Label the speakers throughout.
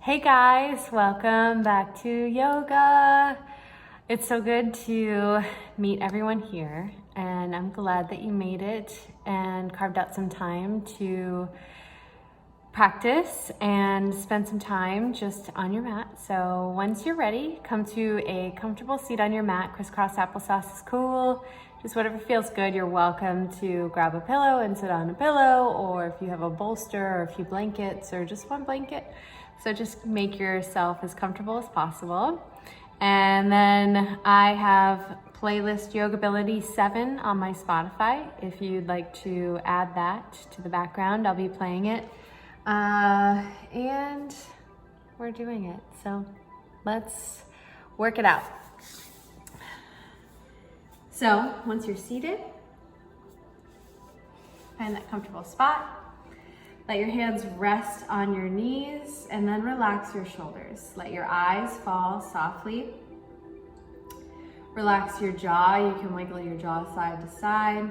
Speaker 1: Hey guys, welcome back to yoga. It's so good to meet everyone here, and I'm glad that you made it and carved out some time to practice and spend some time just on your mat. So once you're ready, come to a comfortable seat on your mat. Crisscross applesauce is cool. Just whatever feels good. You're welcome to grab a pillow and sit on a pillow, or if you have a bolster or a few blankets or just one blanket. So just make yourself as comfortable as possible. And then I have playlist Yogability 7 on my Spotify. If you'd like to add that to the background, I'll be playing it. And we're doing it. So let's work it out. So once you're seated, find that comfortable spot. Let your hands rest on your knees and then relax your shoulders. Let your eyes fall softly. Relax your jaw. You can wiggle your jaw side to side.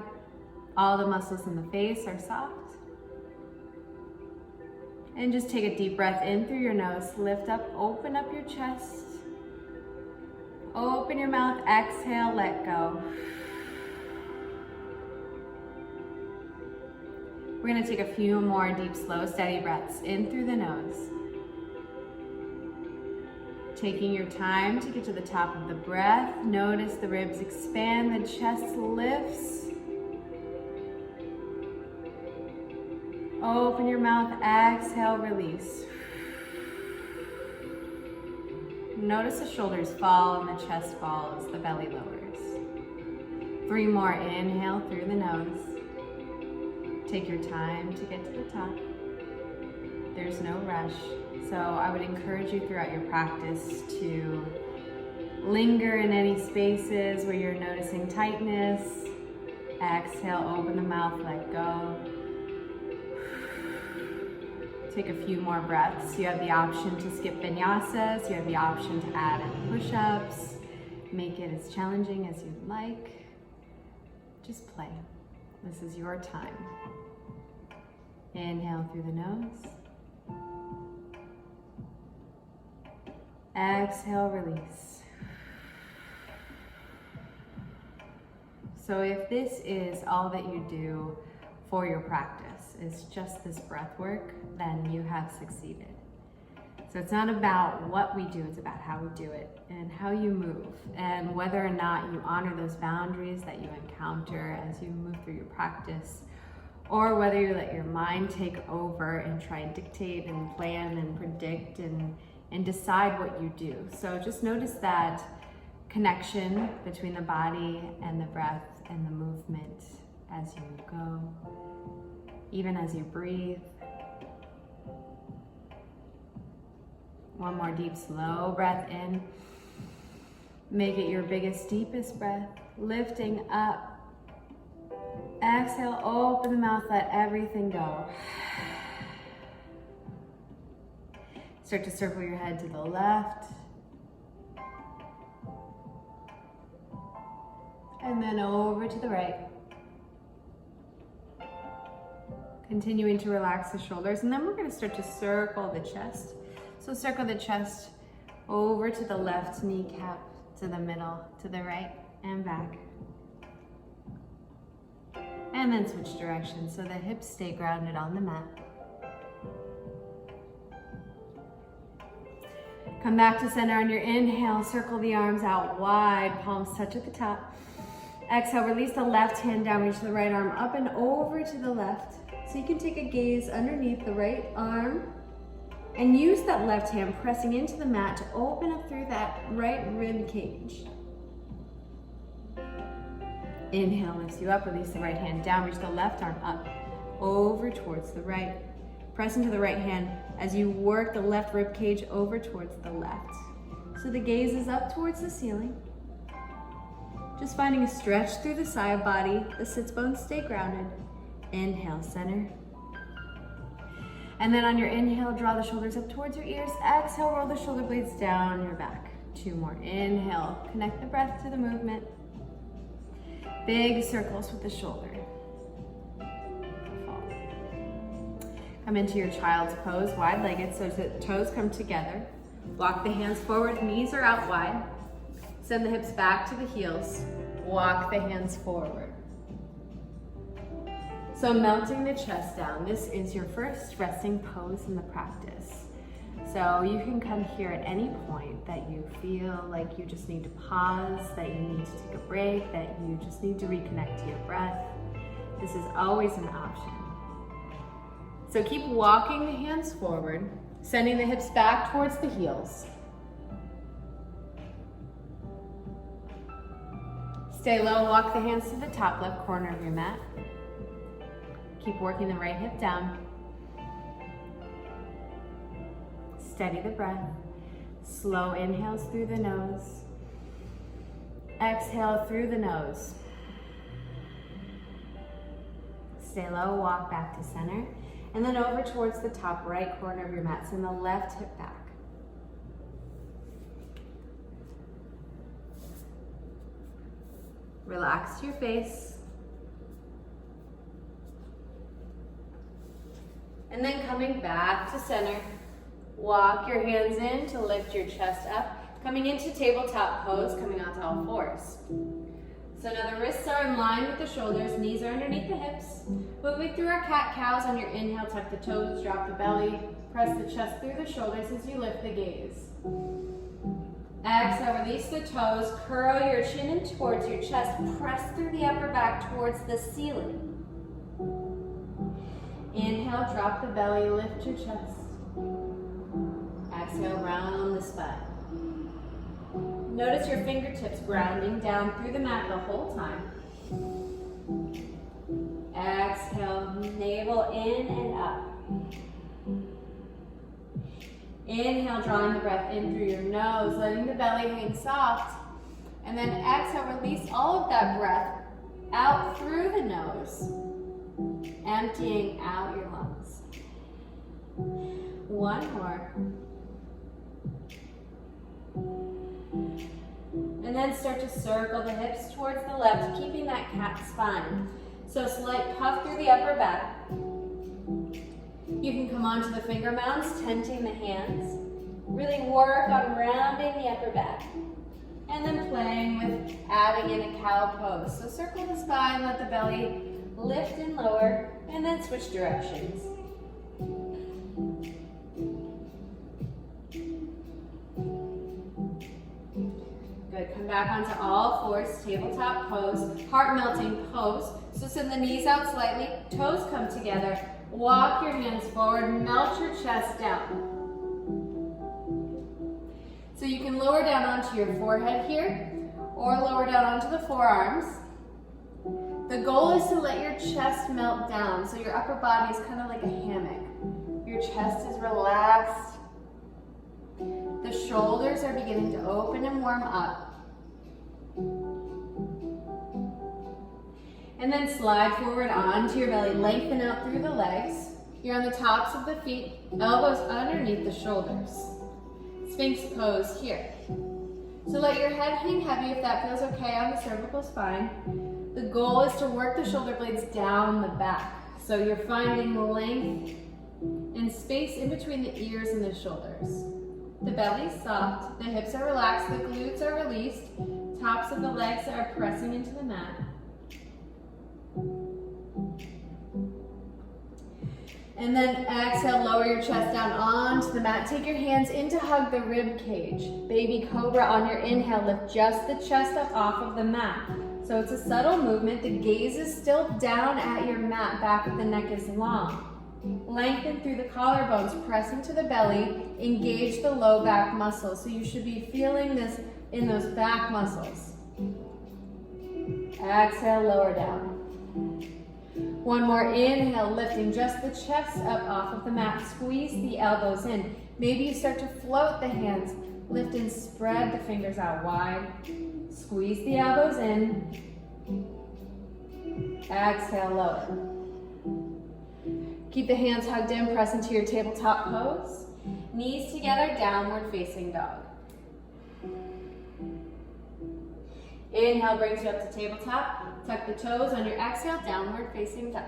Speaker 1: All the muscles in the face are soft. And just take a deep breath in through your nose. Lift up, open up your chest. Open your mouth, exhale, let go. We're gonna take a few more deep, slow, steady breaths in through the nose. Taking your time to get to the top of the breath. Notice the ribs expand, the chest lifts. Open your mouth, exhale, release. Notice the shoulders fall and the chest falls, the belly lowers. 3 more, inhale through the nose. Take your time to get to the top. There's no rush. So I would encourage you throughout your practice to linger in any spaces where you're noticing tightness. Exhale, open the mouth, let go. Take a few more breaths. You have the option to skip vinyasas. You have the option to add in push-ups. Make it as challenging as you'd like. Just play. This is your time. Inhale through the nose. Exhale, release. So if this is all that you do for your practice, is just this breath work, then you have succeeded. So it's not about what we do, it's about how we do it and how you move, and whether or not you honor those boundaries that you encounter as you move through your practice, or whether you let your mind take over and try and dictate and plan and predict and decide what you do. So just notice that connection between the body and the breath and the movement as you go, even as you breathe. One more deep, slow breath in. Make it your biggest, deepest breath. Lifting up. Exhale, open the mouth, let everything go. Start to circle your head to the left. And then over to the right. Continuing to relax the shoulders, and then we're going to start to circle the chest. So circle the chest over to the left kneecap, to the middle, to the right, and back. And then switch directions so the hips stay grounded on the mat. Come back to center on your inhale, circle the arms out wide, palms touch at the top. Exhale, release the left hand down, reach the right arm up and over to the left. So you can take a gaze underneath the right arm and use that left hand pressing into the mat to open up through that right rib cage. Inhale lifts you up, release the right hand down, reach the left arm up, over towards the right. Press into the right hand as you work the left rib cage over towards the left. So the gaze is up towards the ceiling. Just finding a stretch through the side body, the sits bones stay grounded. Inhale, center. And then on your inhale, draw the shoulders up towards your ears. Exhale, roll the shoulder blades down your back. 2 more. Inhale, connect the breath to the movement. Big circles with the shoulder. Come into your child's pose, wide-legged, so the toes come together. Walk the hands forward, knees are out wide. Send the hips back to the heels. Walk the hands forward. So melting the chest down, this is your first resting pose in the practice. So you can come here at any point that you feel like you just need to pause, that you need to take a break, that you just need to reconnect to your breath. This is always an option. So keep walking the hands forward, sending the hips back towards the heels. Stay low, walk the hands to the top left corner of your mat. Keep working the right hip down. Steady the breath. Slow inhales through the nose. Exhale through the nose. Stay low, walk back to center. And then over towards the top right corner of your mat. Send the left hip back. Relax your face. And then coming back to center, walk your hands in to lift your chest up. Coming into tabletop pose, coming onto all fours. So now the wrists are in line with the shoulders, knees are underneath the hips. Moving through our cat-cows on your inhale, tuck the toes, drop the belly, press the chest through the shoulders as you lift the gaze. Exhale, release the toes, curl your chin in towards your chest, press through the upper back towards the ceiling. Inhale, drop the belly, lift your chest. Exhale, round the spine. Notice your fingertips grounding down through the mat the whole time. Exhale, navel in and up. Inhale, drawing the breath in through your nose, letting the belly hang soft. And then exhale, release all of that breath out through the nose, emptying out your lungs. One more. And then start to circle the hips towards the left, keeping that cat spine. So slight puff through the upper back. You can come onto the finger mounds, tenting the hands. Really work on rounding the upper back. And then playing with adding in a cow pose. So circle the spine, let the belly lift and lower, and then switch directions. Good, come back onto all fours, tabletop pose, heart melting pose. So send the knees out slightly, toes come together, walk your hands forward, melt your chest down. So you can lower down onto your forehead here, or lower down onto the forearms. The goal is to let your chest melt down, so your upper body is kind of like a hammock. Your chest is relaxed. The shoulders are beginning to open and warm up. And then slide forward onto your belly, lengthen out through the legs. You're on the tops of the feet, elbows underneath the shoulders. Sphinx pose here. So let your head hang heavy if that feels okay on the cervical spine. The goal is to work the shoulder blades down the back. So you're finding length and space in between the ears and the shoulders. The belly's soft, the hips are relaxed, the glutes are released, tops of the legs are pressing into the mat. And then exhale, lower your chest down onto the mat. Take your hands in to hug the rib cage. Baby cobra on your inhale, lift just the chest up off of the mat. So it's a subtle movement. The gaze is still down at your mat, back of the neck is long. Lengthen through the collarbones, press into the belly, engage the low back muscles. So you should be feeling this in those back muscles. Exhale, lower down. One more inhale, lifting just the chest up off of the mat. Squeeze the elbows in. Maybe you start to float the hands. Lift and spread the fingers out wide. Squeeze the elbows in. Exhale, lower. Keep the hands hugged in, press into your tabletop pose. Knees together, downward facing dog. Inhale brings you up to tabletop. Tuck the toes on your exhale, downward facing dog.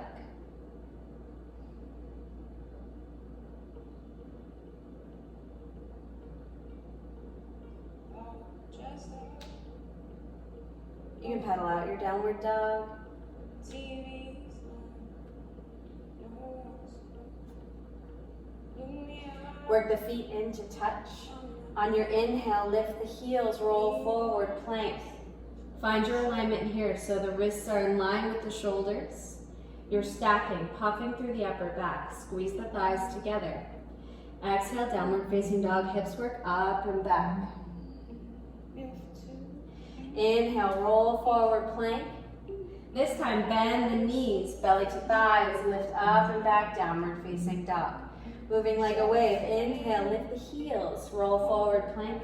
Speaker 1: can pedal out your downward dog. Work the feet into touch. On your inhale, lift the heels, roll forward, plank. Find your alignment here so the wrists are in line with the shoulders. You're stacking, puffing through the upper back. Squeeze the thighs together. Exhale, downward facing dog, hips work up and back. Inhale, roll forward, plank. This time, bend the knees, belly to thighs, lift up and back, downward facing dog. Moving like a wave, inhale, lift the heels, roll forward, plank.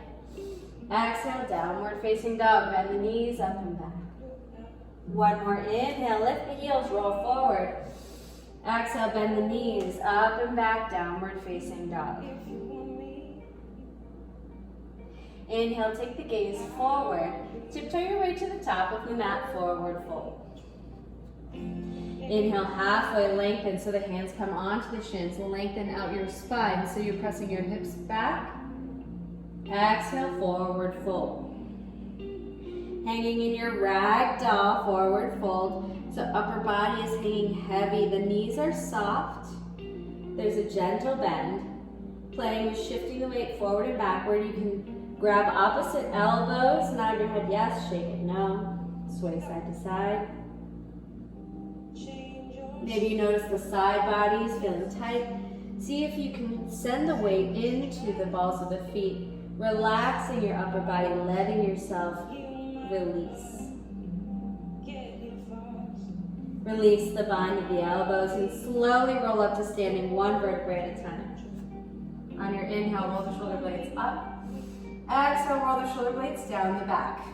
Speaker 1: Exhale, downward facing dog, bend the knees up and back. One more, inhale, lift the heels, roll forward. Exhale, bend the knees up and back, downward facing dog. Inhale, take the gaze forward. Tiptoe your way to the top of the mat, forward fold. Inhale, halfway lengthen so the hands come onto the shins. Lengthen out your spine so you're pressing your hips back. Exhale, forward fold. Hanging in your ragdoll, forward fold. So upper body is hanging heavy. The knees are soft. There's a gentle bend. Playing with shifting the weight forward and backward. You can grab opposite elbows. Nod your head yes, shake it no. Sway side to side. Maybe you notice the side bodies feeling tight. See if you can send the weight into the balls of the feet, relaxing your upper body, letting yourself release. Release the bind of the elbows and slowly roll up to standing, one vertebrae at a time. On your inhale, roll the shoulder blades up. Exhale, roll the shoulder blades down the back.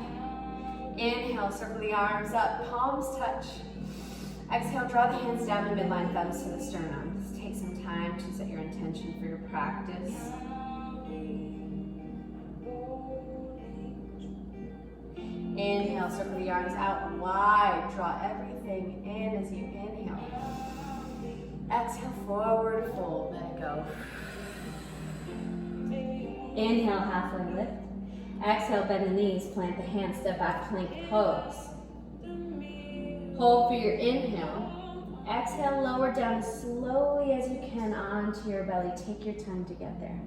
Speaker 1: Inhale, circle the arms up, palms touch. Exhale, draw the hands down the midline, thumbs to the sternum. Just take some time to set your intention for your practice. Inhale, circle the arms out wide. Draw everything in as you inhale. Exhale, forward fold. Let it go. Inhale, halfway lift. Exhale, bend the knees, plant the hands, step back, plank pose. Hold for your inhale. Exhale, lower down as slowly as you can onto your belly. Take your time to get there.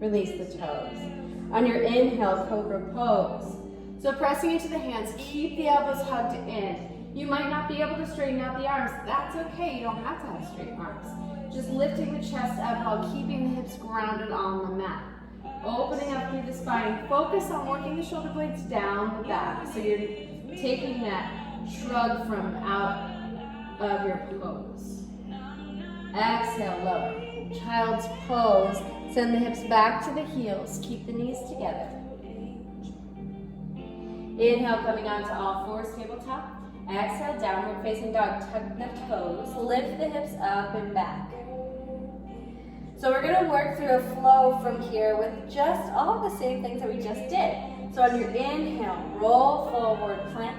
Speaker 1: Release the toes. On your inhale, cobra pose. So pressing into the hands, keep the elbows hugged in. You might not be able to straighten out the arms. That's okay, you don't have to have straight arms. Just lifting the chest up while keeping the hips grounded on the mat. Opening up through the spine. Focus on working the shoulder blades down the back. So you're taking that shrug from out of your pose. Exhale, lower. Child's pose. Send the hips back to the heels. Keep the knees together. Inhale, coming onto all fours, tabletop. Exhale, downward facing dog. Tuck the toes. Lift the hips up and back. So we're going to work through a flow from here with just all the same things that we just did. So on your inhale, roll forward, plank.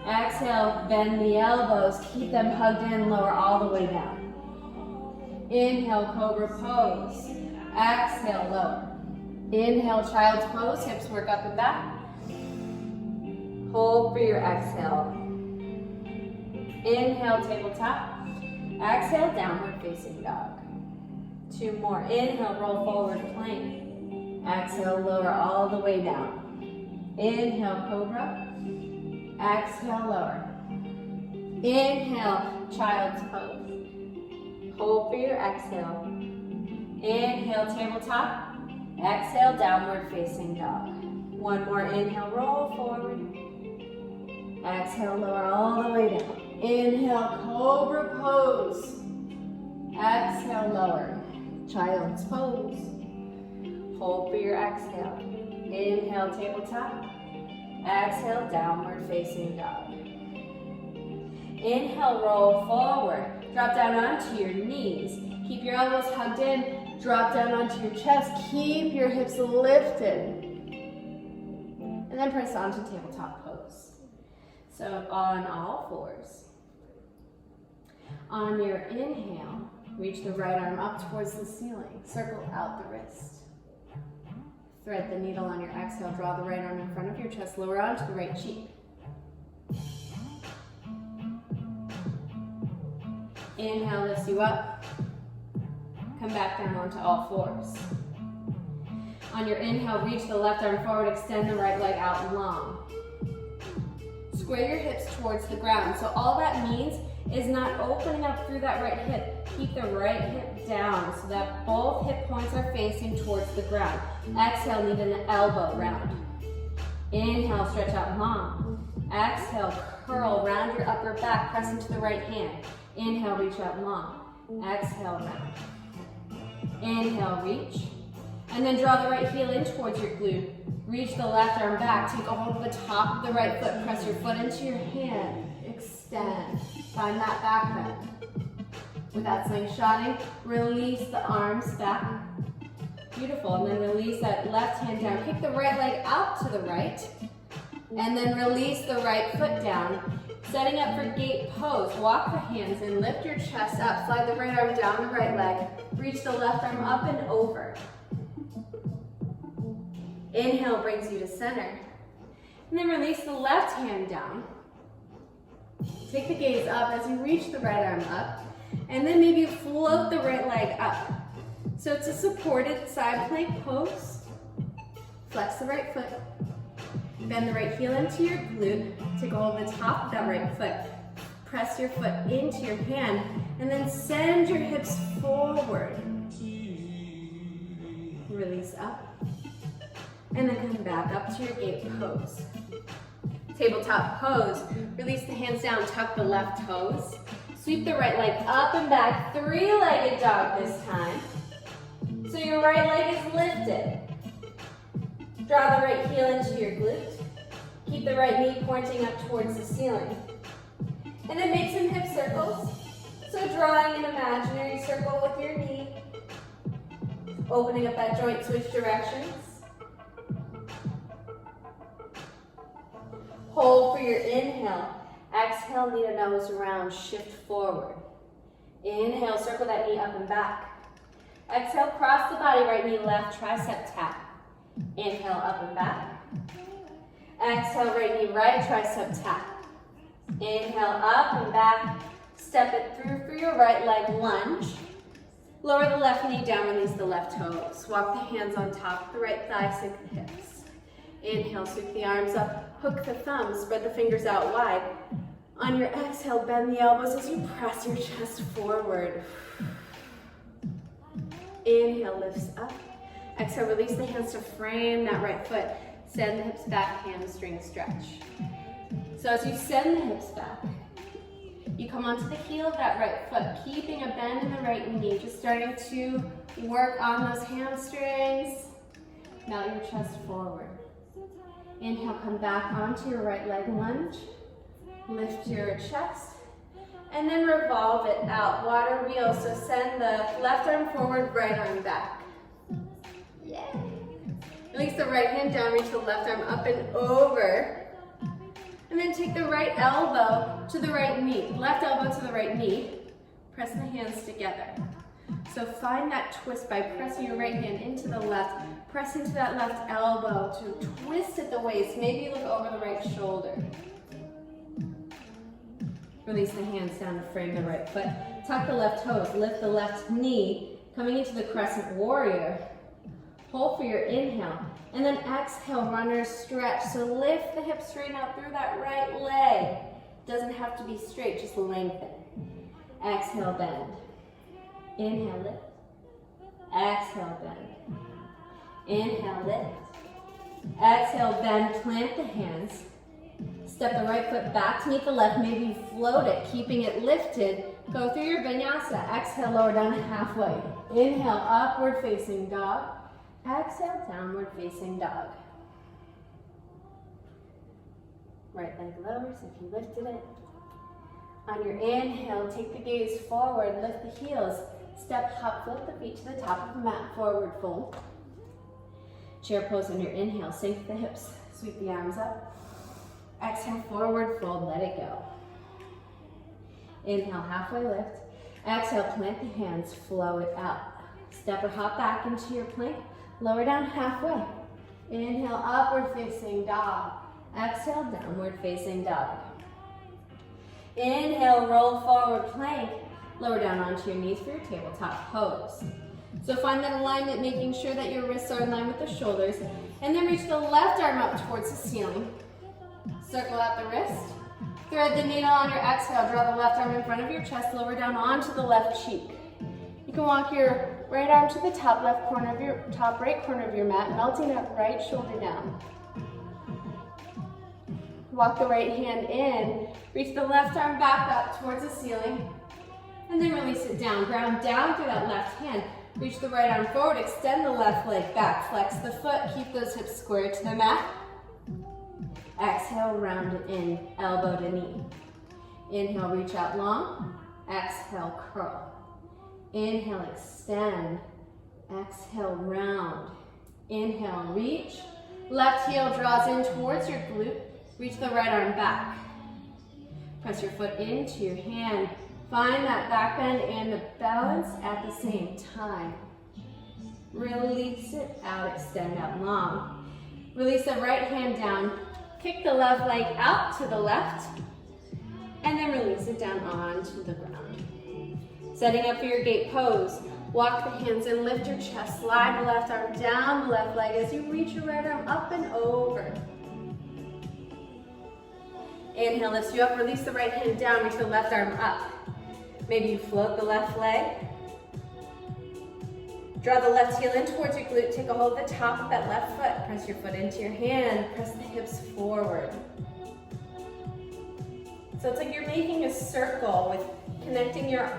Speaker 1: Exhale, bend the elbows. Keep them hugged in, lower all the way down. Inhale, cobra pose. Exhale, lower. Inhale, child's pose. Hips work up and back. Hold for your exhale. Inhale, tabletop. Exhale, downward facing dog. Two more. Inhale, roll forward, plank. Exhale, lower all the way down. Inhale, cobra. Exhale, lower. Inhale, child's pose. Hold for your exhale. Inhale, tabletop. Exhale, downward facing dog. One more. Inhale, roll forward. Exhale, lower all the way down. Inhale, cobra pose. Exhale, lower. Child's pose. Hold for your exhale. Inhale, tabletop. Exhale, downward facing dog. Inhale, roll forward. Drop down onto your knees. Keep your elbows hugged in. Drop down onto your chest. Keep your hips lifted. And then press onto tabletop pose. So on all fours. On your inhale, reach the right arm up towards the ceiling. Circle out the wrist. Thread the needle on your exhale. Draw the right arm in front of your chest. Lower onto the right cheek. Inhale lifts you up. Come back down onto all fours. On your inhale, reach the left arm forward. Extend the right leg out long. Square your hips towards the ground. So all that means is not opening up through that right hip. Keep the right hip down so that both hip points are facing towards the ground. Exhale, need an elbow round. Inhale, stretch out long. Exhale, curl, round your upper back, press into the right hand. Inhale, reach out long. Exhale, round. Inhale, reach. And then draw the right heel in towards your glute. Reach the left arm back. Take a hold of the top of the right foot. Press your foot into your hand. Extend. Find that back bend. Without slingshotting, release the arms back. Beautiful. And then release that left hand down. Kick the right leg out to the right. And then release the right foot down. Setting up for gate pose. Walk the hands in. Lift your chest up. Slide the right arm down the right leg. Reach the left arm up and over. Inhale brings you to center. And then release the left hand down. Take the gaze up as you reach the right arm up. And then maybe float the right leg up. So it's a supported side plank pose. Flex the right foot. Bend the right heel into your glute. Take a hold of the top of that right foot. Press your foot into your hand. And then send your hips forward. Release up. And then come back up to your gate pose. Tabletop pose. Release the hands down, tuck the left toes. Sweep the right leg up and back, three-legged dog this time. So your right leg is lifted. Draw the right heel into your glute. Keep the right knee pointing up towards the ceiling. And then make some hip circles. So drawing an imaginary circle with your knee. Opening up that joint, switch directions. Hold for your inhale. Exhale, knee to nose round, shift forward. Inhale, circle that knee up and back. Exhale, cross the body, right knee left, tricep tap. Inhale, up and back. Exhale, right knee right, tricep tap. Inhale, up and back. Step it through for your right leg, lunge. Lower the left knee down, release the left toes. Walk the hands on top of the right thigh, sink the hips. Inhale, sweep the arms up, hook the thumbs, spread the fingers out wide. On your exhale, bend the elbows as you press your chest forward. Inhale, lifts up. Exhale, release the hands to frame that right foot. Send the hips back, hamstring stretch. So as you send the hips back, you come onto the heel of that right foot, keeping a bend in the right knee, just starting to work on those hamstrings. Melt your chest forward. Inhale, come back onto your right leg, lunge. Lift your chest. And then revolve it out, water wheel. So send the left arm forward, right arm back. Yay. Release the right hand down, reach the left arm up and over. And then take the right elbow to the right knee. Left elbow to the right knee. Press the hands together. So find that twist by pressing your right hand into the left. Press into that left elbow to twist at the waist. Maybe look over the right shoulder. Release the hands down to frame the right foot. Tuck the left toes. Lift the left knee. Coming into the crescent warrior. Hold for your inhale. And then exhale, runner's stretch. So lift the hips straight out through that right leg. Doesn't have to be straight, just lengthen. Exhale, bend. Inhale, lift. Exhale, bend. Inhale, lift. Exhale, bend, plant the hands. Step the right foot back to meet the left. Maybe float it, keeping it lifted. Go through your vinyasa. Exhale, lower down halfway. Inhale, upward facing dog. Exhale, downward facing dog. Right leg lowers if you lifted it. On your inhale, take the gaze forward, lift the heels. Step, hop, flip the feet to the top of the mat, forward fold. Chair pose on your inhale, sink the hips, sweep the arms up. Exhale, forward fold, let it go. Inhale, halfway lift. Exhale, plant the hands, flow it out. Step or hop back into your plank, lower down halfway. Inhale, upward facing dog. Exhale, downward facing dog. Inhale, roll forward plank. Lower down onto your knees for your tabletop pose. So find that alignment, making sure that your wrists are in line with the shoulders. And then reach the left arm up towards the ceiling. Circle out the wrist. Thread the needle on your exhale. Draw the left arm in front of your chest. Lower down onto the left cheek. You can walk your right arm to the top right corner of your mat, melting that right shoulder down. Walk the right hand in. Reach the left arm back up towards the ceiling. And then release it down. Ground down through that left hand. Reach the right arm forward. Extend the left leg back. Flex the foot. Keep those hips square to the mat. Exhale, round it in, elbow to knee. Inhale, reach out long. Exhale, curl. Inhale, extend. Exhale, round. Inhale, reach. Left heel draws in towards your glute. Reach the right arm back. Press your foot into your hand. Find that back bend and the balance at the same time. Release it out, extend out long. Release the right hand down. Kick the left leg out to the left, and then release it down onto the ground. Setting up for your gate pose. Walk the hands in, lift your chest, slide the left arm down the left leg as you reach your right arm up and over. Inhale lifts you up, release the right hand down, reach the left arm up. Maybe you float the left leg. Draw the left heel in towards your glute. Take a hold of the top of that left foot. Press your foot into your hand. Press the hips forward. So it's like you're making a circle with connecting your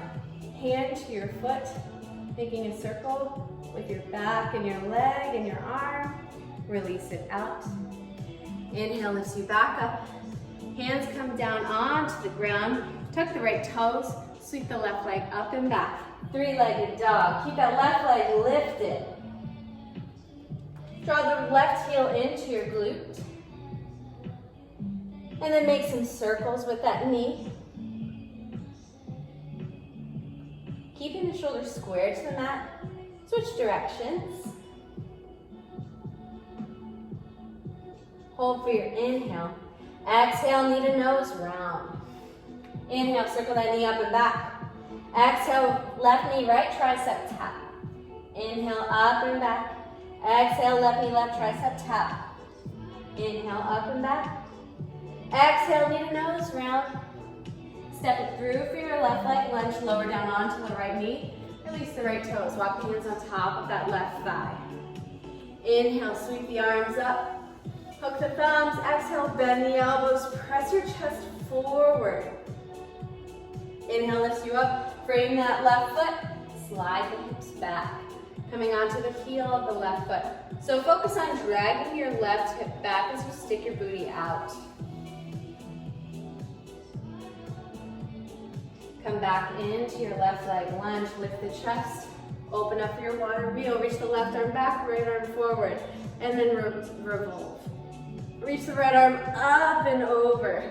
Speaker 1: hand to your foot, making a circle with your back and your leg and your arm. Release it out. Inhale lifts you back up. Hands come down onto the ground. Tuck the right toes. Sweep the left leg up and back. Three-legged dog. Keep that left leg lifted. Draw the left heel into your glute. And then make some circles with that knee. Keeping the shoulders square to the mat. Switch directions. Hold for your inhale. Exhale, knee to nose, round. Inhale, circle that knee up and back. Exhale, left knee, right tricep tap. Inhale, up and back. Exhale, left knee, left tricep tap. Inhale, up and back. Exhale, knee to nose, round. Step it through for your left leg, lunge lower down onto the right knee. Release the right toes, walk the hands on top of that left thigh. Inhale, sweep the arms up. Hook the thumbs, exhale, bend the elbows, press your chest forward. Inhale lifts you up, frame that left foot, slide the hips back. Coming onto the heel of the left foot. So focus on dragging your left hip back as you stick your booty out. Come back into your left leg lunge, lift the chest, open up your water wheel, reach the left arm back, right arm forward, and then revolve. Reach the right arm up and over.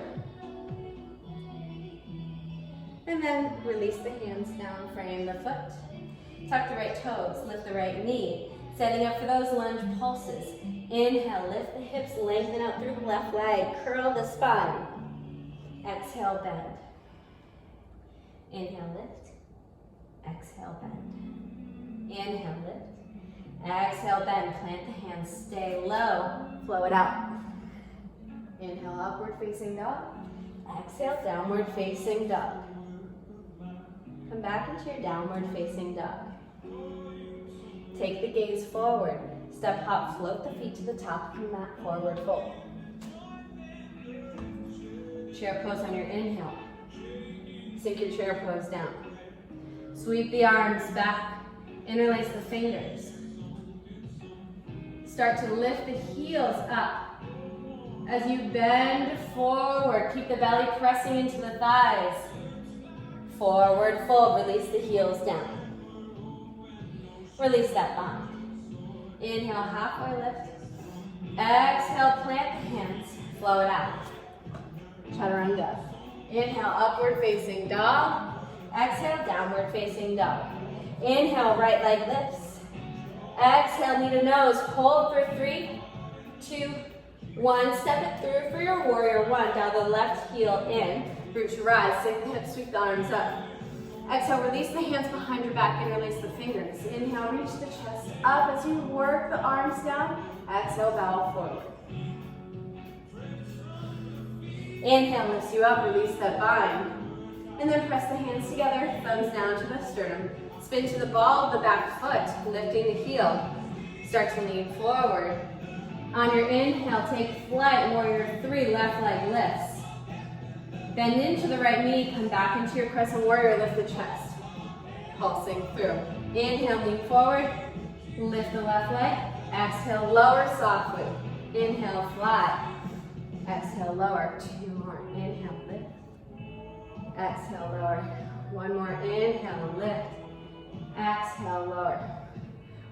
Speaker 1: And then release the hands down, frame the foot. Tuck the right toes, lift the right knee. Setting up for those lunge pulses. Inhale, lift the hips, lengthen out through the left leg, curl the spine. Exhale, bend. Inhale, lift. Exhale, bend. Inhale, lift. Exhale, bend. Plant the hands, stay low, flow it out. Inhale, upward facing dog. Exhale, downward facing dog. Come back into your downward facing dog. Take the gaze forward. Step hop, float the feet to the top of the mat, forward fold. Chair pose on your inhale. Sink your chair pose down. Sweep the arms back. Interlace the fingers. Start to lift the heels up. As you bend forward, keep the belly pressing into the thighs. Forward fold, release the heels down. Release that bind. Inhale, halfway lift. Exhale, plant the hands, flow it out. Chaturanga. Inhale, upward facing dog. Exhale, downward facing dog. Inhale, right leg lifts. Exhale, knee to nose, hold for 3, 2, 1. Step it through for your warrior one. Down the left heel in. Root to rise. Sink the hips, sweep the arms up. Exhale, release the hands behind your back and release the fingers. Inhale, reach the chest up as you work the arms down. Exhale, bow forward. Inhale, lifts you up, release that bind. And then press the hands together, thumbs down to the sternum. Spin to the ball of the back foot, lifting the heel. Start to lean forward. On your inhale, take flight, warrior 3, left leg lifts. Bend into the right knee, come back into your crescent warrior, lift the chest. Pulsing through. Inhale, lean forward, lift the left leg. Exhale, lower softly. Inhale, flat. Exhale, lower. 2 more. Inhale, lift. Exhale, lower. 1 more. Inhale, lift. Exhale, lower.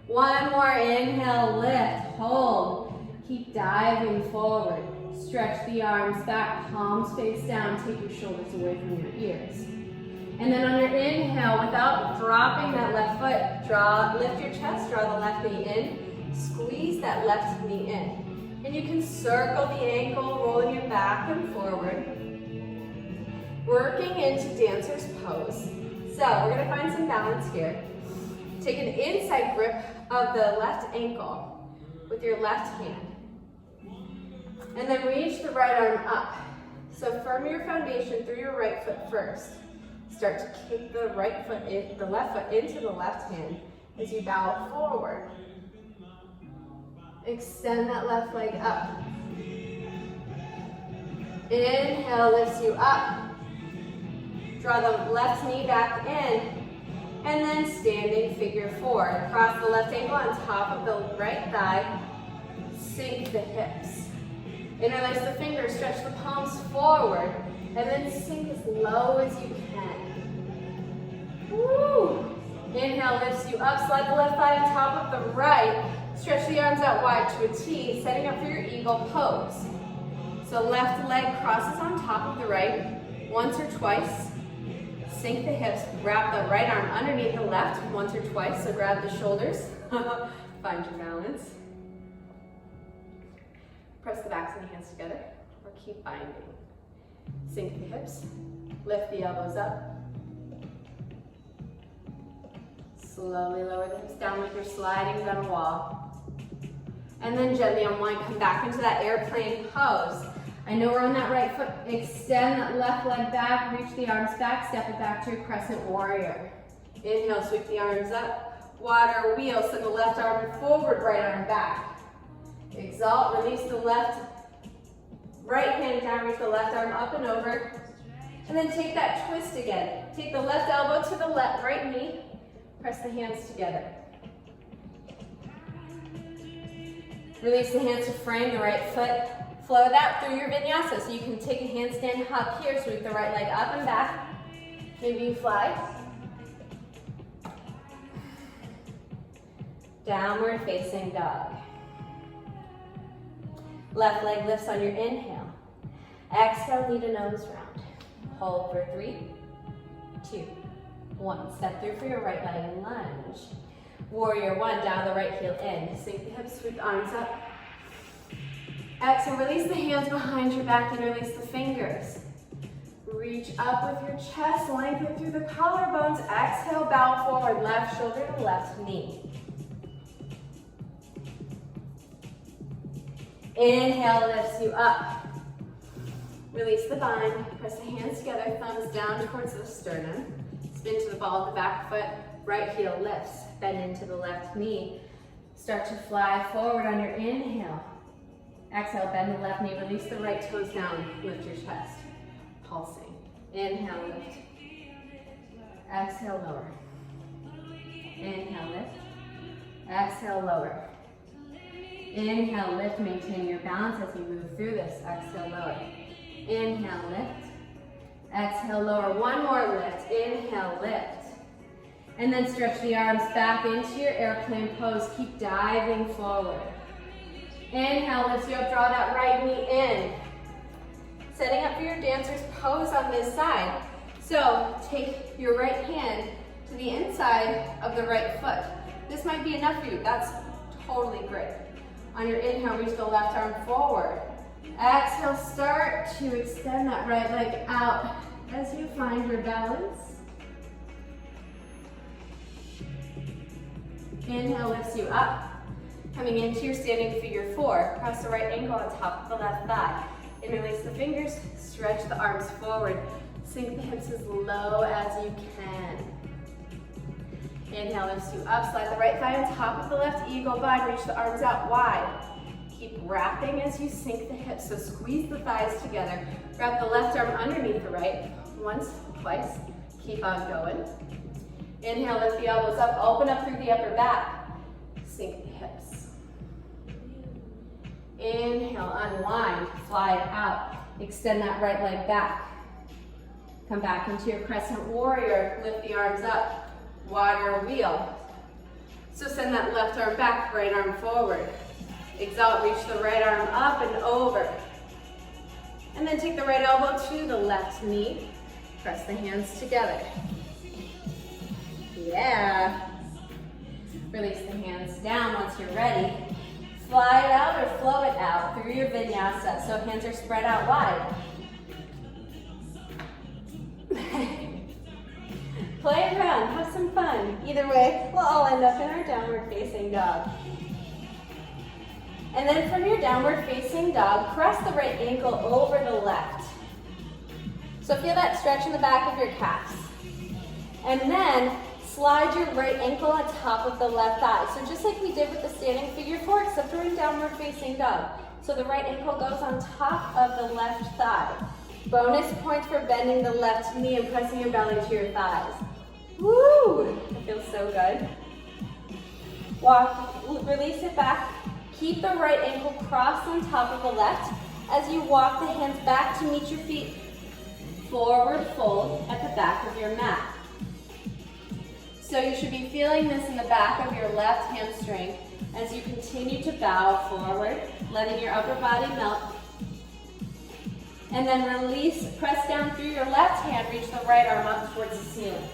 Speaker 1: 1 more. Inhale, lift. Hold. Keep diving forward. Stretch the arms back, palms face down. Take your shoulders away from your ears. And then on your inhale, without dropping that left foot, lift your chest, draw the left knee in. Squeeze that left knee in. And you can circle the ankle, rolling it back and forward. Working into dancer's pose. So we're going to find some balance here. Take an inside grip of the left ankle with your left hand. And then reach the right arm up. So firm your foundation through your right foot first. Start to kick the left foot into the left hand as you bow forward. Extend that left leg up. Inhale lifts you up. Draw the left knee back in. And then standing figure 4. Cross the left ankle on top of the right thigh. Sink the hips. Interlace the fingers, stretch the palms forward, and then sink as low as you can. Woo! Inhale lifts you up, slide the left thigh on top of the right, stretch the arms out wide to a T, setting up for your eagle pose. So left leg crosses on top of the right, once or twice. Sink the hips, wrap the right arm underneath the left, once or twice, so grab the shoulders. Find your balance. Press the backs of the hands together, or keep binding. Sink the hips, lift the elbows up. Slowly lower the hips down like you're sliding down a wall. And then gently unwind, come back into that airplane pose. I know we're on that right foot. Extend that left leg back, reach the arms back, step it back to your crescent warrior. Inhale, sweep the arms up. Water wheel, send the left arm forward, right arm back. Exalt, release the right hand down, reach the left arm up and over. And then take that twist again. Take the left elbow to the right knee. Press the hands together. Release the hands to frame the right foot. Flow that through your vinyasa. So you can take a handstand hop here, sweep the right leg up and back. Maybe you fly. Downward facing dog. Left leg lifts on your inhale. Exhale, knee to nose round. Hold for 3, 2, 1. Step through for your right leg and lunge. Warrior 1, down the right heel in. Sink the hips, sweep the arms up. Exhale, release the hands behind your back and release the fingers. Reach up with your chest, lengthen through the collarbones. Exhale, bow forward, left shoulder to left knee. Inhale lifts you up. Release the bind. Press the hands together, thumbs down towards the sternum. Spin to the ball of the back foot. Right heel lifts. Bend into the left knee. Start to fly forward on your inhale. Exhale, bend the left knee. Release the right toes down. Lift your chest. Pulsing. Inhale, lift. Exhale, lower. Inhale, lift. Exhale, lower. Inhale, lift, maintain your balance as you move through this. Exhale, lower. Inhale, lift. Exhale, lower. 1 more lift. Inhale, lift. And then stretch the arms back into your airplane pose. Keep diving forward. Inhale, lift you up, draw that right knee in. Setting up for your dancer's pose on this side. So take your right hand to the inside of the right foot. This might be enough for you. That's totally great. On your inhale, reach the left arm forward. Exhale, start to extend that right leg out as you find your balance. Inhale lifts you up. Coming into your standing figure four, cross the right ankle on top of the left thigh. Interlace the fingers, stretch the arms forward. Sink the hips as low as you can. Inhale lifts you up, slide the right thigh on top of the left eagle bind, reach the arms out wide. Keep wrapping as you sink the hips, so squeeze the thighs together. Wrap the left arm underneath the right, once, twice, keep on going. Inhale, lift the elbows up, open up through the upper back. Sink the hips. Inhale, unwind, fly out. Extend that right leg back. Come back into your crescent warrior, lift the arms up, water wheel. So send that left arm back, right arm forward. Exalt, reach the right arm up and over. And then take the right elbow to the left knee. Press the hands together. Yeah. Release the hands down once you're ready. Fly it out or flow it out through your vinyasa. So hands are spread out wide. Play around, have some fun. Either way, we'll all end up in our downward facing dog. And then from your downward facing dog, press the right ankle over the left. So feel that stretch in the back of your calves. And then slide your right ankle on top of the left thigh. So just like we did with the standing figure four, except we're in downward facing dog. So the right ankle goes on top of the left thigh. Bonus points for bending the left knee and pressing your belly to your thighs. Woo! It feels so good. Walk, release it back. Keep the right ankle crossed on top of the left as you walk the hands back to meet your feet. Forward fold at the back of your mat. So you should be feeling this in the back of your left hamstring as you continue to bow forward, letting your upper body melt. And then release, press down through your left hand, reach the right arm up towards the ceiling.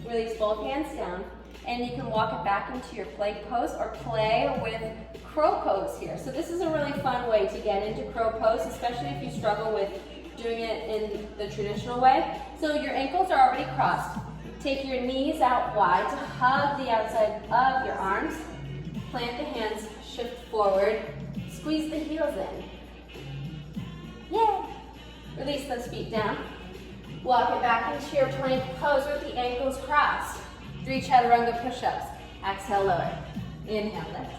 Speaker 1: Release both hands down, and you can walk it back into your plank pose or play with crow pose here. So this is a really fun way to get into crow pose, especially if you struggle with doing it in the traditional way. So your ankles are already crossed. Take your knees out wide to hug the outside of your arms. Plant the hands, shift forward, squeeze the heels in. Yay! Release those feet down. Walk it back into your plank pose with the ankles crossed. 3 chaturanga push-ups. Exhale, lower. Inhale, lift.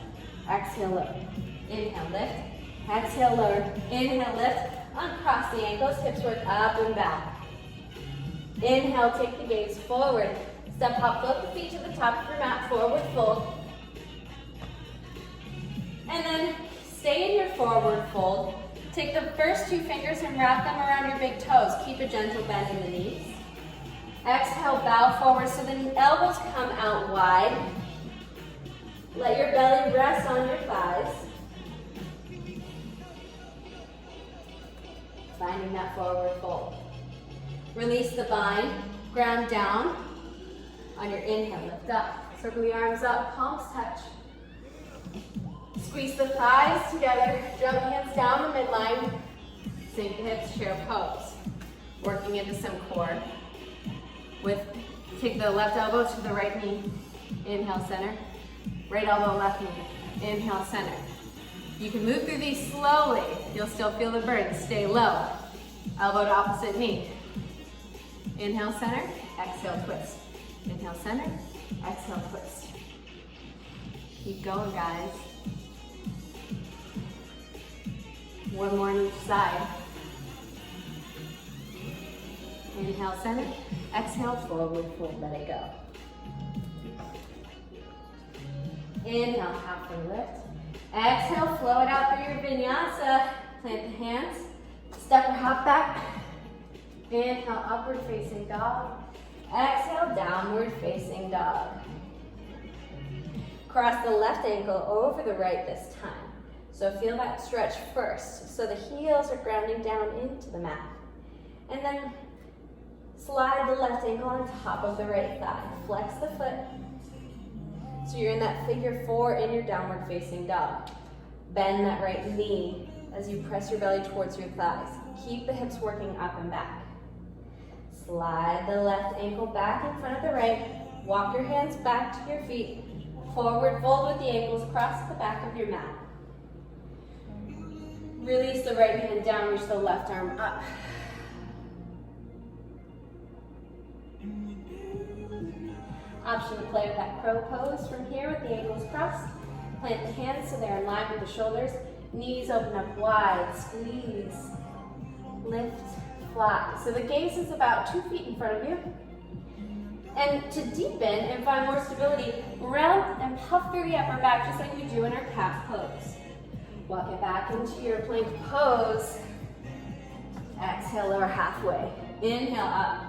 Speaker 1: Exhale, lower. Inhale, lift. Exhale, lower. Inhale, lift. Uncross the ankles, hips work up and back. Inhale, take the gaze forward. Step hop, float the feet to the top of your mat, forward fold. And then stay in your forward fold. Take the first 2 fingers and wrap them around your big toes. Keep a gentle bend in the knees. Exhale, bow forward so the elbows come out wide. Let your belly rest on your thighs. Finding that forward fold. Release the bind, ground down. On your inhale, lift up. Circle the arms up, palms touch. Squeeze the thighs together, draw the hands down the midline. Sink the hips, chair pose. Working into some core. Take the left elbow to the right knee. Inhale, center. Right elbow, left knee. Inhale, center. You can move through these slowly. You'll still feel the burn. Stay low. Elbow to opposite knee. Inhale, center. Exhale, twist. Inhale, center. Exhale, twist. Keep going, guys. One more on each side. Inhale, center. Exhale, forward fold. Let it go. Inhale, halfway lift. Exhale, flow it out through your vinyasa. Plant the hands. Step or hop back. Inhale, upward facing dog. Exhale, downward facing dog. Cross the left ankle over the right this time. So feel that stretch first. So the heels are grounding down into the mat. And then slide the left ankle on top of the right thigh. Flex the foot. So you're in that figure 4 in your downward facing dog. Bend that right knee as you press your belly towards your thighs. Keep the hips working up and back. Slide the left ankle back in front of the right. Walk your hands back to your feet. Forward fold with the ankles, cross the back of your mat. Release the right hand down, reach the left arm up. Option to play with that crow pose from here with the ankles crossed. Plant the hands so they're in line with the shoulders. Knees open up wide, squeeze, lift, fly. So the gaze is about 2 feet in front of you. And to deepen and find more stability, round and puff through the upper back just like we do in our calf pose. Walk it back into your plank pose. Exhale, lower halfway. Inhale up,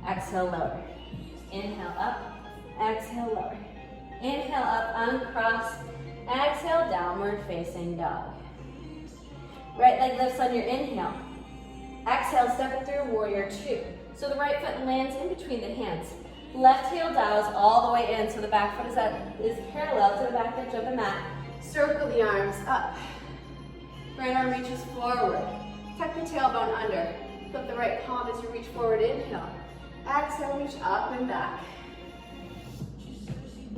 Speaker 1: exhale, lower. Inhale up, exhale, lower. Inhale up, uncross. Exhale, downward facing dog. Right leg lifts on your inhale. Exhale, step it through warrior 2. So the right foot lands in between the hands. Left heel dials all the way in, so the back foot is parallel to the back edge of the mat. Circle the arms up. Right arm reaches forward. Tuck the tailbone under. Flip the right palm as you reach forward, inhale. Exhale, reach up and back.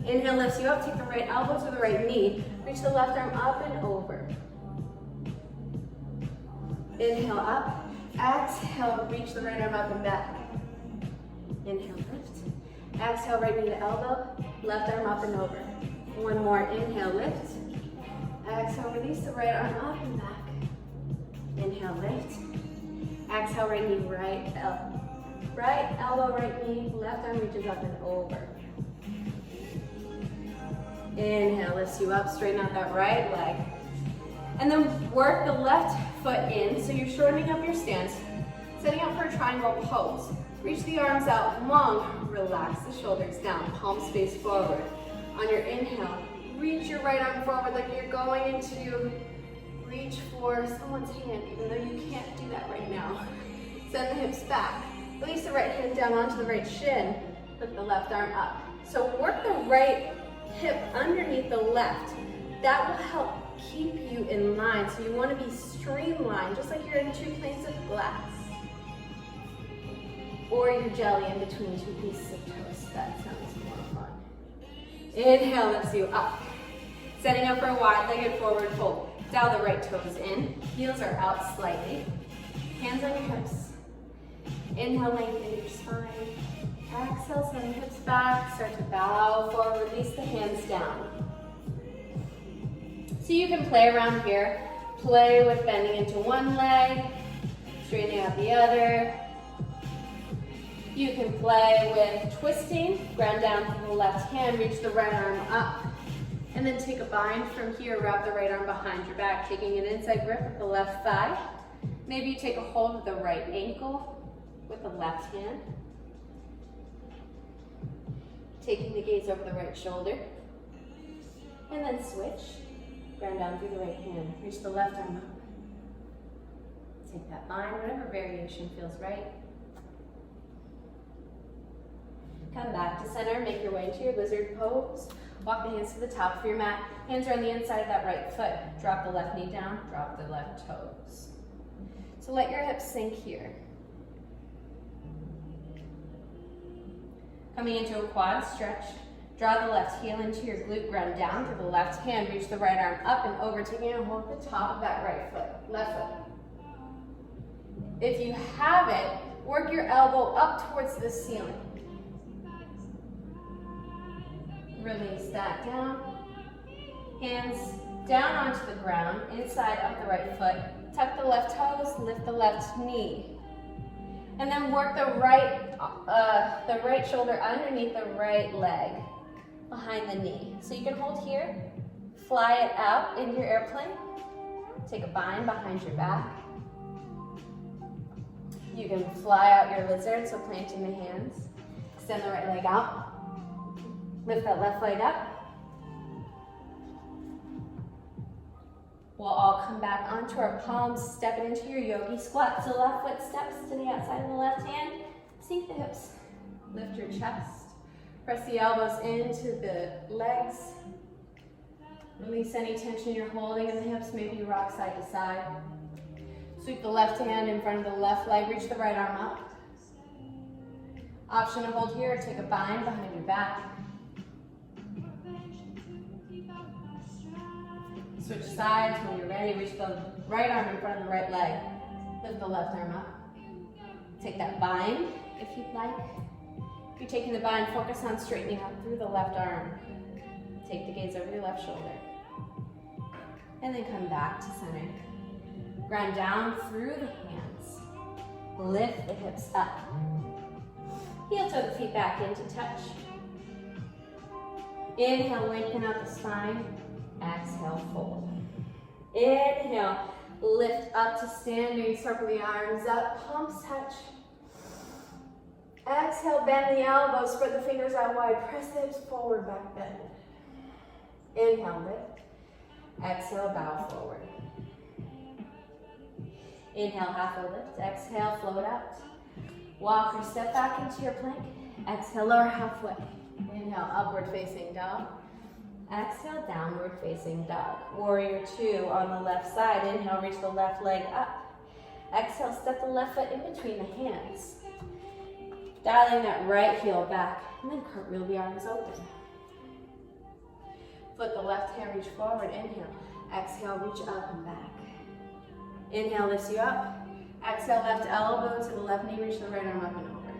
Speaker 1: Inhale lifts you up, take the right elbow to the right knee. Reach the left arm up and over. Inhale up. Exhale, reach the right arm up and back. Inhale, lift. Exhale, right knee to elbow. Left arm up and over. One more, inhale, lift. Exhale, release the right arm up and back. Inhale, lift. Exhale, right knee, right elbow. Right elbow, right knee, left arm reaches up and over. Inhale, lifts you up, straighten out that right leg. And then work the left foot in, so you're shortening up your stance, setting up for a triangle pose. Reach the arms out long, relax the shoulders down, palms face forward. On your inhale, reach your right arm forward like you're going to reach for someone's hand, even though you can't do that right now. Send the hips back. Release the right hand down onto the right shin. Lift the left arm up. So work the right hip underneath the left. That will help keep you in line. So you want to be streamlined, just like you're in 2 planes of glass. Or your jelly in between 2 pieces of toast. That sounds more fun. Inhale lifts you up. Setting up for a wide-legged forward fold. Dial the right toes in. Heels are out slightly. Hands on your hips. Inhale, lengthen your spine. Exhale, send the hips back. Start to bow forward. Release the hands down. So you can play around here. Play with bending into one leg, straightening out the other. You can play with twisting, ground down from the left hand, reach the right arm up, and then take a bind from here, wrap the right arm behind your back, taking an inside grip with the left thigh. Maybe you take a hold of the right ankle with the left hand. Taking the gaze over the right shoulder. And then switch. Ground down through the right hand. Reach the left arm up. Take that bind, whatever variation feels right. Come back to center, make your way into your lizard pose. Walk the hands to the top of your mat. Hands are on the inside of that right foot. Drop the left knee down, drop the left toes. So let your hips sink here. Coming into a quad stretch. Draw the left heel into your glute, ground down through the left hand. Reach the right arm up and over, taking a hold of the top of that right foot, left foot. If you have it, work your elbow up towards the ceiling. Release that down. Hands down onto the ground, inside of the right foot. Tuck the left toes, lift the left knee. And then work the right shoulder underneath the right leg, behind the knee. So you can hold here, fly it out into your airplane. Take a bind behind your back. You can fly out your lizard, so planting the hands. Extend the right leg out. Lift that left leg up. We'll all come back onto our palms, step it into your yogi squat. So left foot steps to the outside of the left hand. Sink the hips. Lift your chest. Press the elbows into the legs. Release any tension you're holding in the hips. Maybe you rock side to side. Sweep the left hand in front of the left leg. Reach the right arm up. Option to hold here or take a bind behind your back. Switch sides. When you're ready, reach the right arm in front of the right leg. Lift the left arm up. Take that bind if you'd like. If you're taking the bind, focus on straightening up through the left arm. Take the gaze over your left shoulder. And then come back to center. Ground down through the hands. Lift the hips up. Heel toe the feet back into touch. Inhale, lengthen out the spine. Exhale, fold. Inhale, lift up to standing. Circle the arms up, palms touch. Exhale, bend the elbows, spread the fingers out wide. Press the hips forward, back bend. Inhale, lift. Exhale, bow forward. Inhale, half a lift. Exhale, float out. Walk or step back into your plank. Exhale, lower halfway. Inhale, upward facing dog. Exhale, downward facing dog. Warrior 2 on the left side. Inhale, reach the left leg up. Exhale, step the left foot in between the hands. Dialing that right heel back. And then cartwheel the arms open. Flip the left hand, reach forward. Inhale. Exhale, reach up and back. Inhale, lifts you up. Exhale, left elbow to the left knee. Reach the right arm up and over.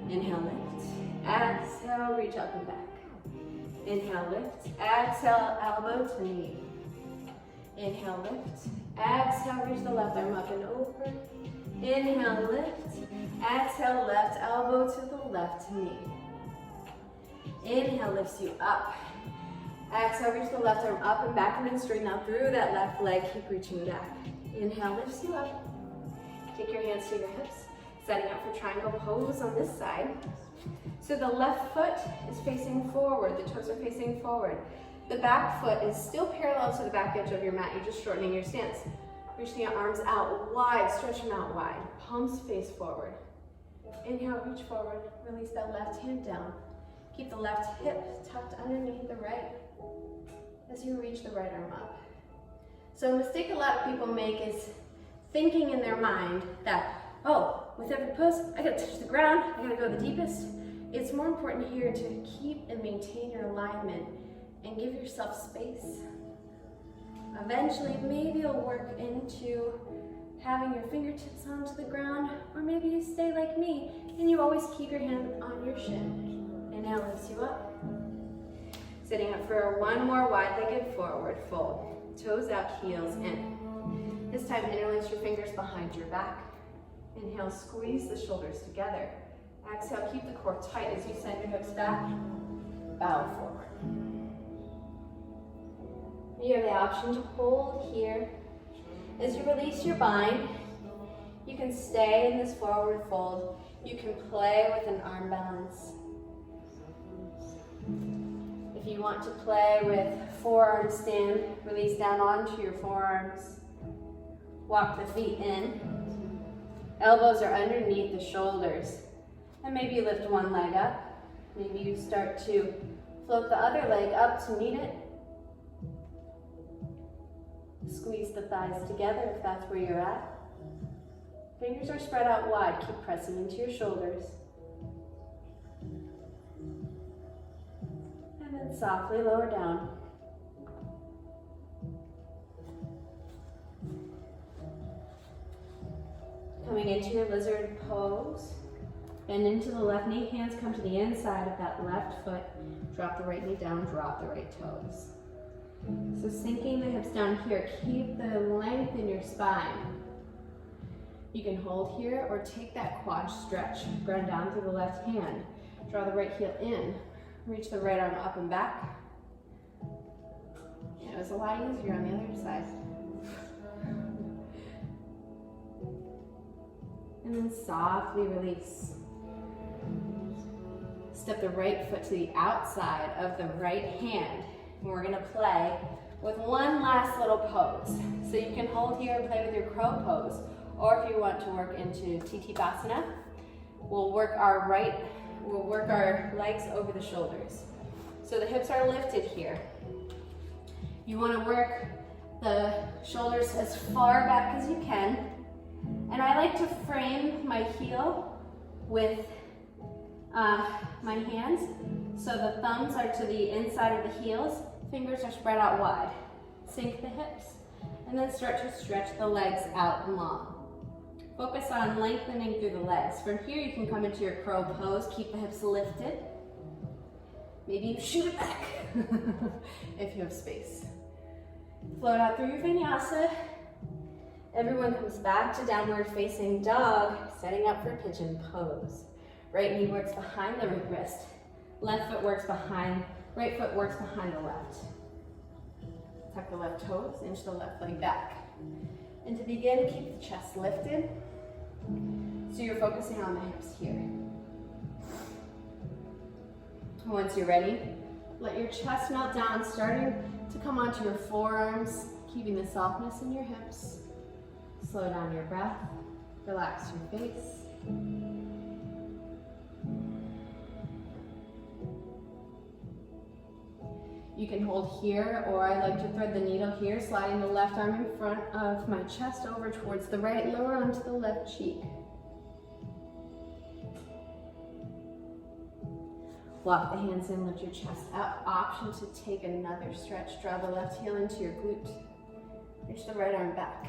Speaker 1: Inhale, lift. Exhale, reach up and back. Inhale, lift. Exhale, elbow to knee. Inhale, lift. Exhale, reach the left arm up and over. Inhale, lift. Exhale, left elbow to the left knee. Inhale, lifts you up. Exhale, reach the left arm up and back and then straighten out through that left leg. Keep reaching back. Inhale, lifts you up. Take your hands to your hips. Setting up for triangle pose on this side. So the left foot is facing forward. The toes are facing forward. The back foot is still parallel to the back edge of your mat. You're just shortening your stance. Reaching your arms out wide. Stretch them out wide. Palms face forward. Inhale, reach forward. Release that left hand down. Keep the left hip tucked underneath the right as you reach the right arm up. So a mistake a lot of people make is thinking in their mind that, oh, with every pose, I gotta touch the ground, I gotta go the deepest. It's more important here to keep and maintain your alignment and give yourself space. Eventually, maybe you'll work into having your fingertips onto the ground, or maybe you stay like me and you always keep your hand on your shin. Inhale, lifts you up. Sitting up for one more wide-legged forward fold. Toes out, heels in. This time, interlace your fingers behind your back. Inhale, squeeze the shoulders together. Exhale, keep the core tight as you send your hips back. Bow forward. You have the option to hold here. As you release your bind, you can stay in this forward fold. You can play with an arm balance. If you want to play with forearm stand, release down onto your forearms. Walk the feet in. Elbows are underneath the shoulders. And maybe you lift one leg up. Maybe you start to float the other leg up to meet it. Squeeze the thighs together if that's where you're at. Fingers are spread out wide. Keep pressing into your shoulders. And then softly lower down. Coming into your lizard pose. Bend into the left knee, hands come to the inside of that left foot. Drop the right knee down, drop the right toes. So sinking the hips down here, keep the length in your spine. You can hold here or take that quad stretch. Ground down through the left hand. Draw the right heel in. Reach the right arm up and back. It was a lot easier on the other side. And then softly release. Step the right foot to the outside of the right hand. And we're gonna play with one last little pose. So you can hold here and play with your crow pose. Or if you want to work into TT Basana, we'll work our right we'll work our legs over the shoulders. So the hips are lifted here. You want to work the shoulders as far back as you can. And I like to frame my heel with my hands. So the thumbs are to the inside of the heels, fingers are spread out wide. Sink the hips, and then start to stretch the legs out long. Focus on lengthening through the legs. From here, you can come into your crow pose. Keep the hips lifted. Maybe you shoot it back if you have space. Float out through your vinyasa. Everyone comes back to downward facing dog, setting up for pigeon pose. Right knee works behind the right wrist. Left foot works behind, right foot works behind the left. Tuck the left toes, inch the left leg back. And to begin, keep the chest lifted. So you're focusing on the hips here. Once you're ready, let your chest melt down, starting to come onto your forearms, keeping the softness in your hips. Slow down your breath, relax your face. You can hold here, or I like to thread the needle here, sliding the left arm in front of my chest over towards the right, lower onto the left cheek. Walk the hands in, lift your chest up. Option to take another stretch. Draw the left heel into your glute. Reach the right arm back.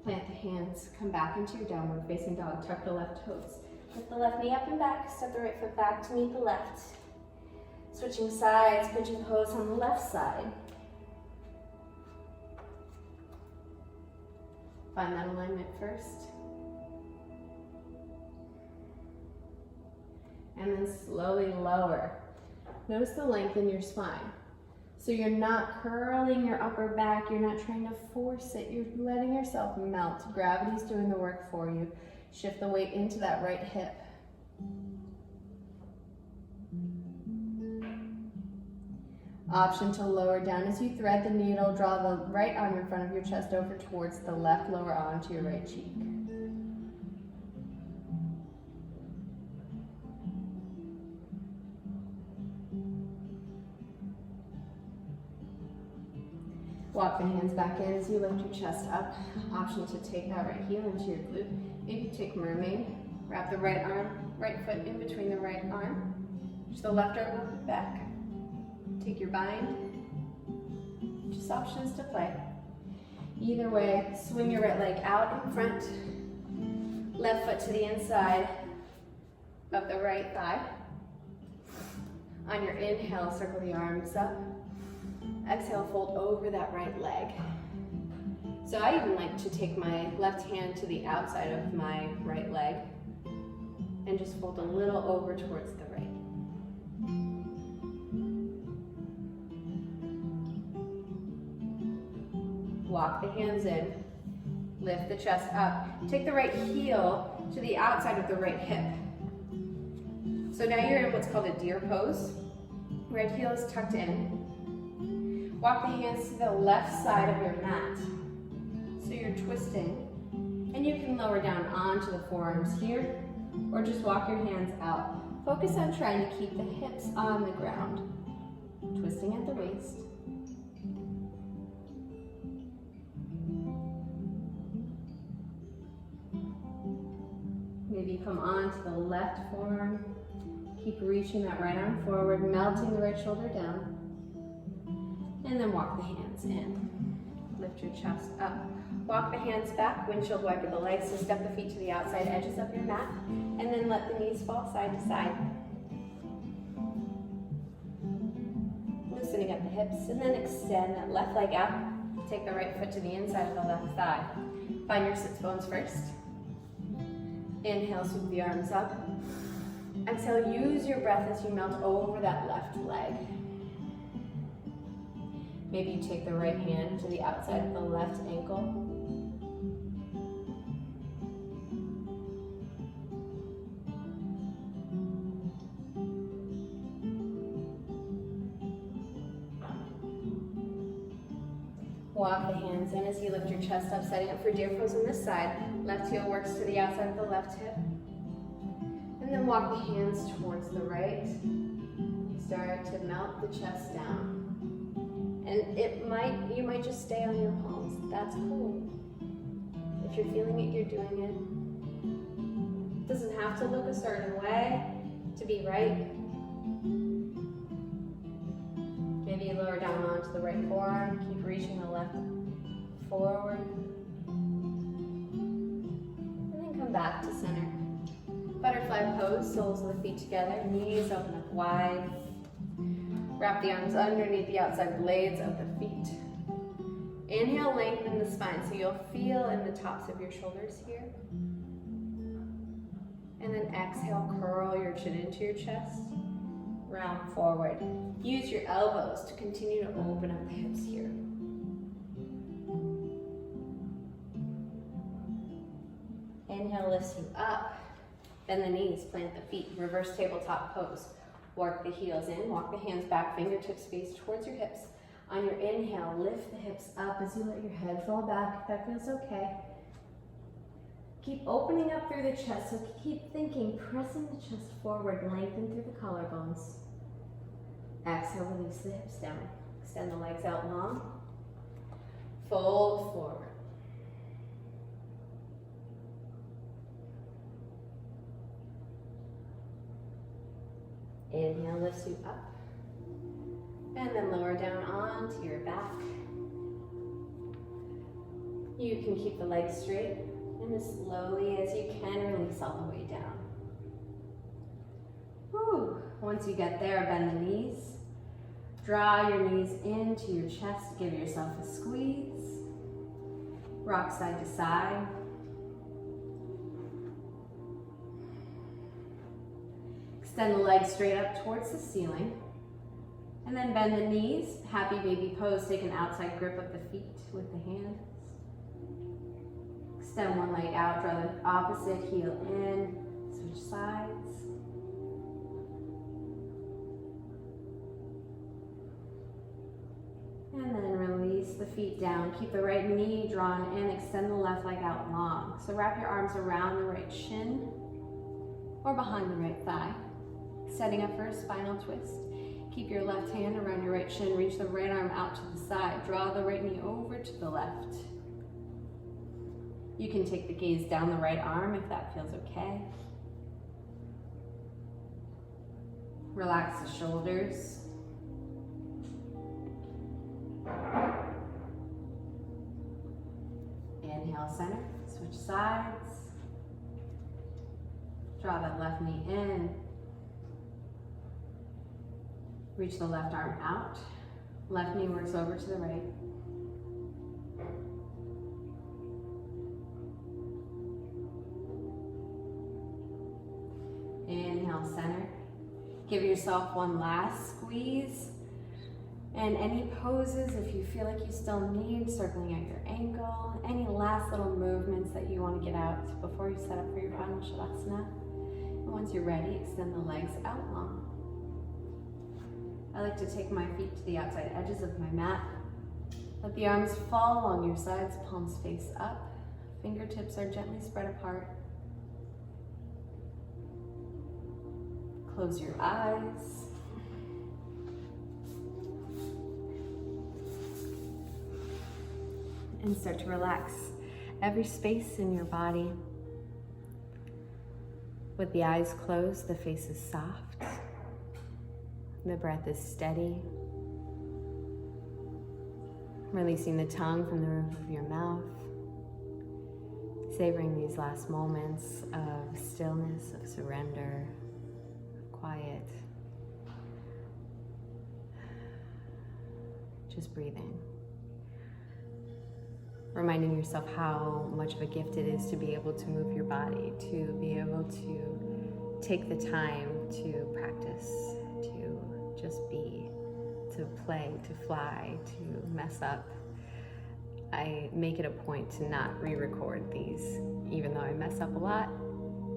Speaker 1: Plant the hands, come back into your downward facing dog. Tuck the left toes. Lift the left knee up and back, step the right foot back to meet the left. Switching sides, pigeon pose on the left side. Find that alignment first. And then slowly lower. Notice the length in your spine. So you're not curling your upper back, you're not trying to force it, you're letting yourself melt. Gravity's doing the work for you. Shift the weight into that right hip. Option to lower down as you thread the needle. Draw the right arm in front of your chest over towards the left, lower onto your right cheek. Walk the hands back in as you lift your chest up. Option to take that right heel into your glute. Maybe take mermaid. Wrap the right arm, right foot in between the right arm. Reach the left arm up and back. Take your bind. Just options to play. Either way, swing your right leg out in front. Left foot to the inside of the right thigh. On your inhale, circle the arms up. Exhale, fold over that right leg. So I even like to take my left hand to the outside of my right leg and just fold a little over towards the right. Walk the hands in, lift the chest up. Take the right heel to the outside of the right hip. So now you're in what's called a deer pose. Right heel is tucked in. Walk the hands to the left side of your mat. So you're twisting. And you can lower down onto the forearms here, or just walk your hands out. Focus on trying to keep the hips on the ground. Twisting at the waist. Maybe come onto the left forearm. Keep reaching that right arm forward, melting the right shoulder down. And then walk the hands in. Lift your chest up. Walk the hands back, windshield wiper the legs, so step the feet to the outside edges of your mat, and then let the knees fall side to side. Loosening up the hips, and then extend that left leg out. Take the right foot to the inside of the left thigh. Find your sits bones first. Inhale, sweep the arms up. Exhale, use your breath as you melt over that left leg. Maybe you take the right hand to the outside of the left ankle. Walk the hands in as you lift your chest up, setting up for deer pose on this side. Left heel works to the outside of the left hip. And then walk the hands towards the right. Start to melt the chest down. And you might just stay on your palms. That's cool. If you're feeling it, you're doing it. It doesn't have to look a certain way to be right. Maybe you lower down onto the right forearm. Keep reaching the left forward. And then come back to center. Butterfly pose, soles of the feet together, knees open up wide. Wrap the arms underneath the outside blades of the feet. Inhale, lengthen the spine so you'll feel in the tops of your shoulders here. And then exhale, curl your chin into your chest. Round forward. Use your elbows to continue to open up the hips here. Inhale lifts you up. Bend the knees, plant the feet. Reverse tabletop pose. Work the heels in, walk the hands back, fingertips face towards your hips. On your inhale, lift the hips up as you let your head fall back, if that feels okay. Keep opening up through the chest, so keep thinking, pressing the chest forward, lengthen through the collarbones. Exhale, release the hips down. Extend the legs out long. Fold forward. Inhale lifts you up. And then lower down onto your back. You can keep the legs straight. And as slowly as you can, release all the way down. Whew. Once you get there, bend the knees. Draw your knees into your chest. Give yourself a squeeze. Rock side to side. Extend the legs straight up towards the ceiling. And then bend the knees. Happy baby pose. Take an outside grip of the feet with the hands. Extend one leg out. Draw the opposite heel in. Switch sides. And then release the feet down. Keep the right knee drawn in. Extend the left leg out long. So wrap your arms around the right shin or behind the right thigh. Setting up for a spinal twist. Keep your left hand around your right shin. Reach the right arm out to the side. Draw the right knee over to the left. You can take the gaze down the right arm if that feels okay. Relax the shoulders. Inhale, center. Switch sides. Draw that left knee in. Reach the left arm out. Left knee works over to the right. Inhale, center. Give yourself one last squeeze. And any poses, if you feel like you still need, circling out your ankle, any last little movements that you want to get out before you set up for your final shavasana. And once you're ready, extend the legs out long. I like to take my feet to the outside edges of my mat. Let the arms fall along your sides, palms face up. Fingertips are gently spread apart. Close your eyes. And start to relax every space in your body. With the eyes closed, the face is soft. The breath is steady. Releasing the tongue from the roof of your mouth. Savoring these last moments of stillness, of surrender, of quiet. Just breathing. Reminding yourself how much of a gift it is to be able to move your body, to be able to take the time to practice, to just be, to play, to fly, to mess up. I make it a point to not re-record these, even though I mess up a lot.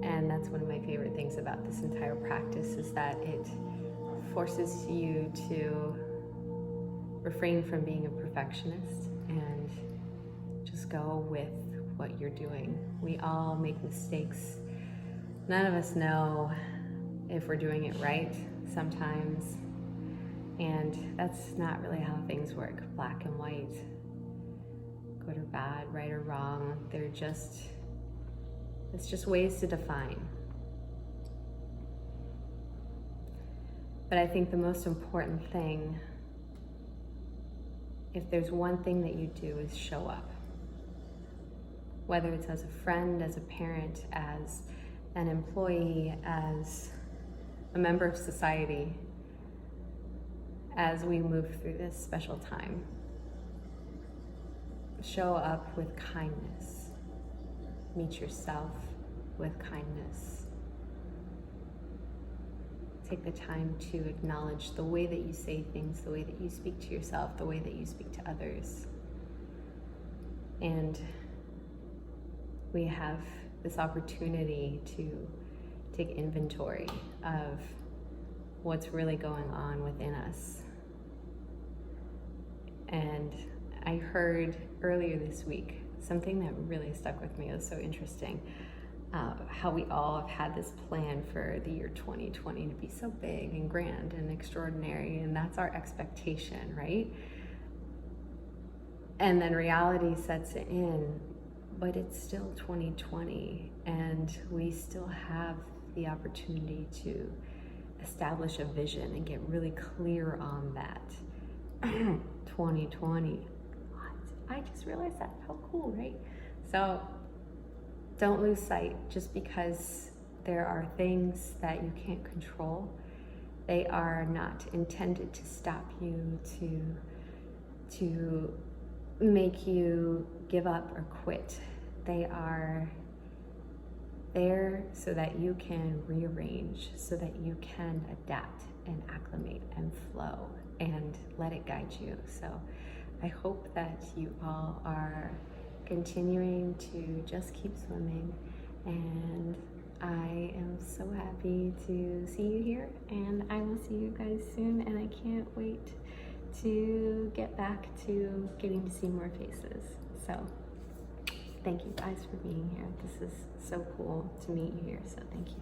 Speaker 1: And that's one of my favorite things about this entire practice, is that it forces you to refrain from being a perfectionist and go with what you're doing. We all make mistakes. None of us know if we're doing it right sometimes. And that's not really how things work, black and white, good or bad, right or wrong. It's just ways to define. But I think the most important thing, if there's one thing that you do, is show up. Whether it's as a friend, as a parent, as an employee, as a member of society, as we move through this special time. Show up with kindness. Meet yourself with kindness. Take the time to acknowledge the way that you say things, the way that you speak to yourself, the way that you speak to others. And we have this opportunity to take inventory of what's really going on within us. And I heard earlier this week something that really stuck with me. It was so interesting. How we all have had this plan for the year 2020 to be so big and grand and extraordinary, and that's our expectation, right? And then reality sets in, but it's still 2020, and we still have the opportunity to establish a vision and get really clear on that. 2020. What? I just realized that. How cool, right? So don't lose sight. Just because there are things that you can't control, they are not intended to stop you, to make you give up or quit. They are there so that you can rearrange, so that you can adapt and acclimate and flow and let it guide you. So I hope that you all are continuing to just keep swimming, and I am so happy to see you here, and I will see you guys soon, and I can't wait to get back to getting to see more faces. So thank you guys for being here. This is so cool to meet you here, so thank you.